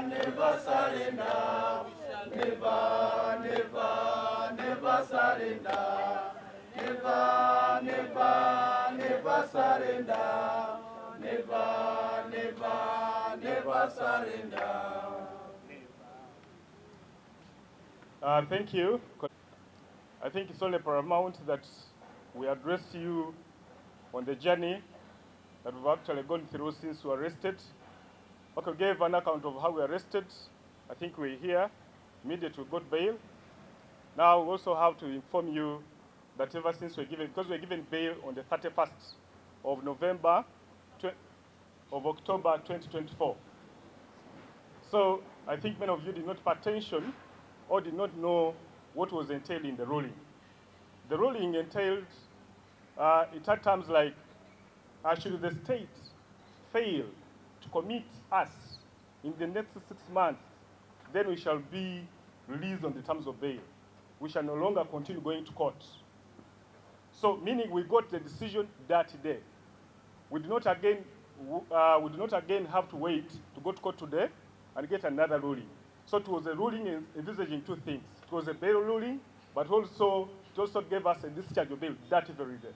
never surrender. Never, never, never surrender. Never, never, never surrender. Never, never, never surrender. Thank you. I think it's only paramount that we address you on the journey that we've actually gone through since we were arrested. Okay, we gave an account of how we were arrested. I think we're here. Immediately we got bail. Now we also have to inform you that ever since we're given, because we're given bail on the 31st of October 2024. So I think many of you did not pay attention or did not know what was entailed in the ruling. The ruling entailed, it had terms like, should the state fail to commit us in the next 6 months, then we shall be released on the terms of bail. We shall no longer continue going to court. So, meaning we got the decision that day. We do not again have to wait to go to court today and get another ruling. So it was a ruling envisaging two things. It was a bail ruling, but it also gave us a discharge of bail that very day.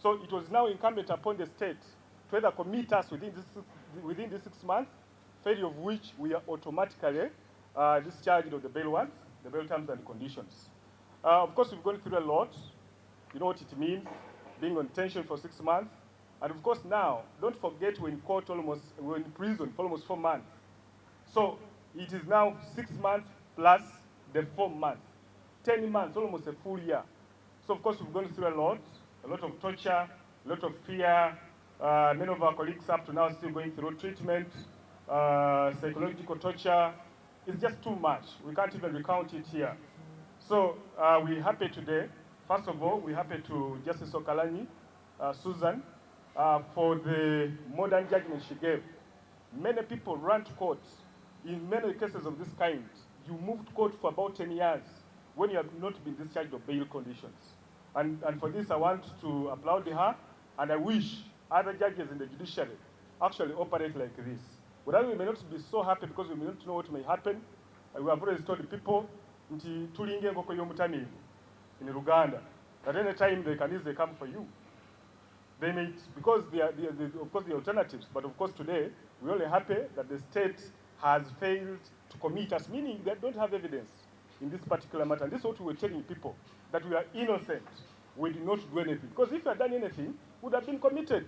So it was now incumbent upon the state to either commit us within these 6 months, failure of which we are automatically discharged of the bail warrants, the bail terms and conditions. Of course, we've gone through a lot. You know what it means, being on detention for 6 months. And of course now, don't forget we're in prison for almost 4 months. So it is now 6 months plus the 4 months. 10 months, almost a full year. So of course we've gone through a lot of torture, a lot of fear. Many of our colleagues up to now still going through treatment, psychological torture. It's just too much. We can't even recount it here. So we're happy today. First of all, we're happy to Justice Okalani, Susan, for the modern judgment she gave. Many people run to court. In many cases of this kind, you move to court for about 10 years when you have not been discharged of bail conditions. And for this, I want to applaud her, and I wish other judges in the judiciary actually operate like this. Whereas we may not be so happy because we may not know what may happen, we have always told the people, in Uganda, at any time they can easily come for you. They may, because they are, of course, the alternatives, but of course today, we're only happy that the state has failed to commit us, meaning they don't have evidence in this particular matter. And this is what we were telling people, that we are innocent. We did not do anything. Because if we had done anything, we would have been committed.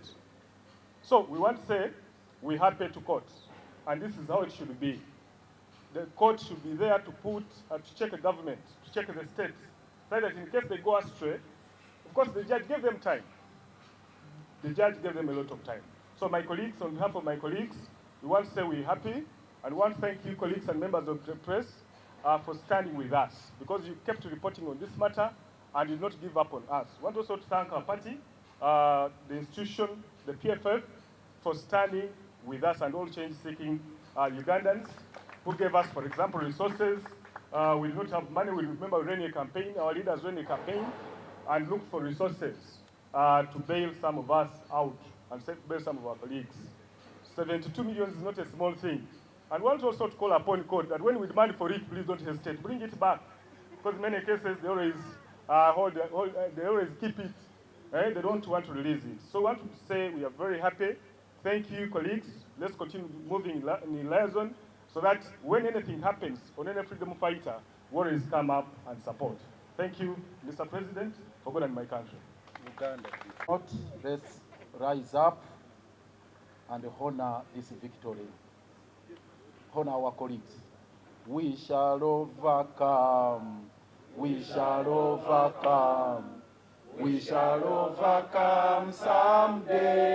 So we want to say, we're happy to court. And this is how it should be. The court should be there to to check the government, to check the state, so that in case they go astray, of course the judge gave them time. The judge gave them a lot of time. So my colleagues, on behalf of my colleagues, we want to say we're happy, and we want to thank you, colleagues and members of the press, for standing with us, because you kept reporting on this matter and did not give up on us. We want also to thank our party, the institution, the PFF, for standing with us and all change-seeking Ugandans who gave us, for example, resources. We do not have money. We remember we ran a campaign, our leaders ran a campaign and looked for resources to bail some of us out and bail some of our colleagues. 72 million is not a small thing. And we want also to call upon court that when we demand for it, please don't hesitate. Bring it back. Because in many cases, they always, they always keep it. They don't want to release it. So I want to say we are very happy. Thank you, colleagues. Let's continue moving in liaison so that when anything happens on any freedom fighter, warriors come up and support. Thank you, Mr. President, for God and my country. Uganda. Let's rise up and honor this victory. Honor our colleagues. We shall overcome. We shall overcome. We shall overcome someday.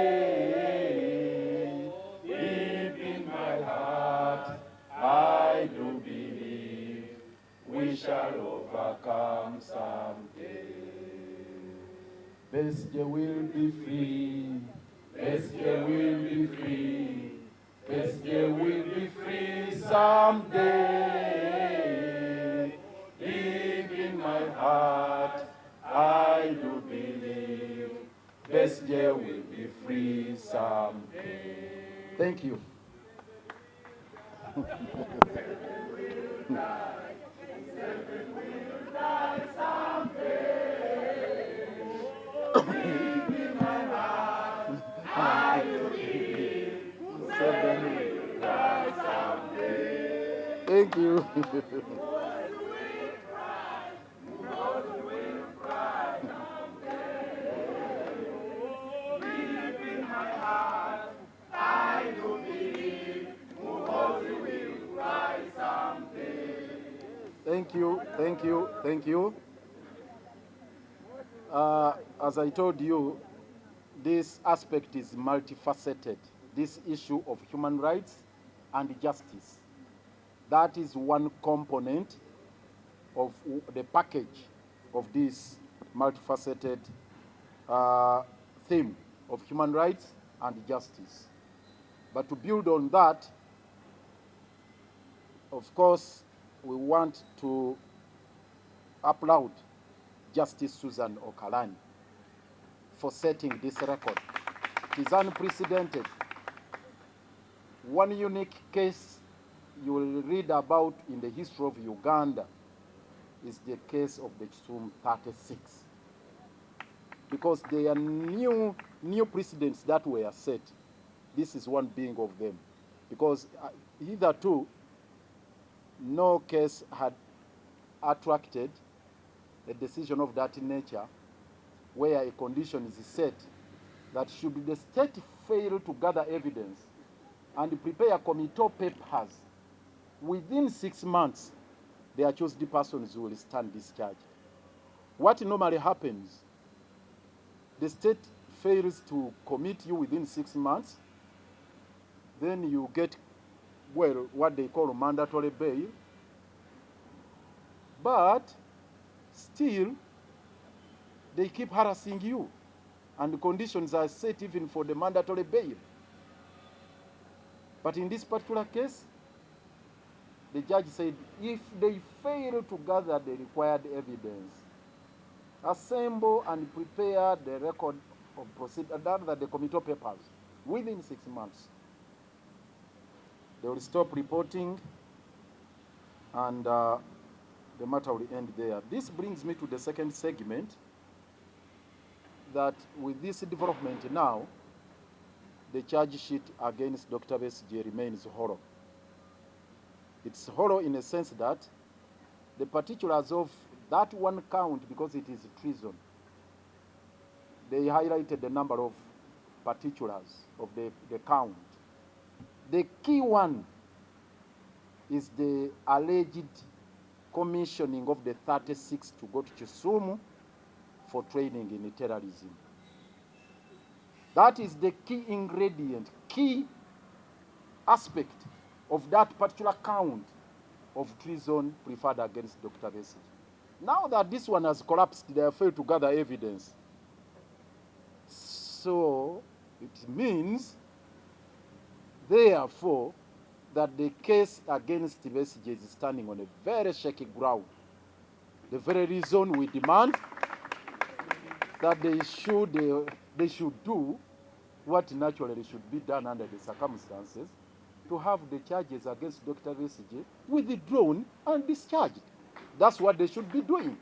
Deep in my heart, I do believe we shall overcome someday. Besigye will be free. Besigye will be free. Besigye will be free someday. Deep in my heart, I do believe Besigye will be free someday. Thank you. Thank you. Thank you, thank you, thank you. As I told you, this aspect is multifaceted. This issue of human rights and justice. That is one component of the package of this multifaceted theme of human rights and justice. But to build on that, of course, we want to applaud Justice Susan Okalani for setting this record. It is unprecedented. One unique case you will read about in the history of Uganda is the case of the Kisumu 36. Because there are new precedents that were set. This is one being of them. Because hitherto, no case had attracted a decision of that nature where a condition is set that should the state fail to gather evidence and prepare committal papers within 6 months, the accused persons will stand discharged. What normally happens, the state fails to commit you within 6 months, then you get, well, what they call mandatory bail, but still they keep harassing you, and the conditions are set even for the mandatory bail. But in this particular case, the judge said if they fail to gather the required evidence, assemble and prepare the record of procedure, the committal papers within 6 months, they will stop reporting, and the matter will end there. This brings me to the second segment, that with this development now, the charge sheet against Dr. Besigye remains hollow. It's hollow in a sense that the particulars of that one count, because it is treason, they highlighted the number of particulars of the count. The key one is the alleged commissioning of the 36 to go to Kisumu for training in terrorism. That is the key ingredient, key aspect of that particular count of treason preferred against Dr. Besigye. Now that this one has collapsed, they have failed to gather evidence. So it means, therefore, that the case against Besigye is standing on a very shaky ground. The very reason we demand that they should do what naturally should be done under the circumstances, to have the charges against Dr. Besigye withdrawn and discharged. That's what they should be doing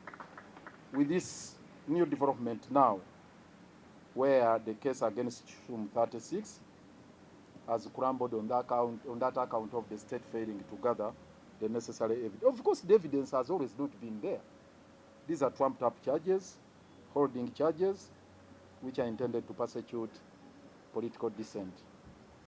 with this new development now, where the case against Kisumu 36 has crumbled on that account of the state failing to gather the necessary evidence. Of course, the evidence has always not been there. These are trumped up charges, holding charges, which are intended to persecute political dissent.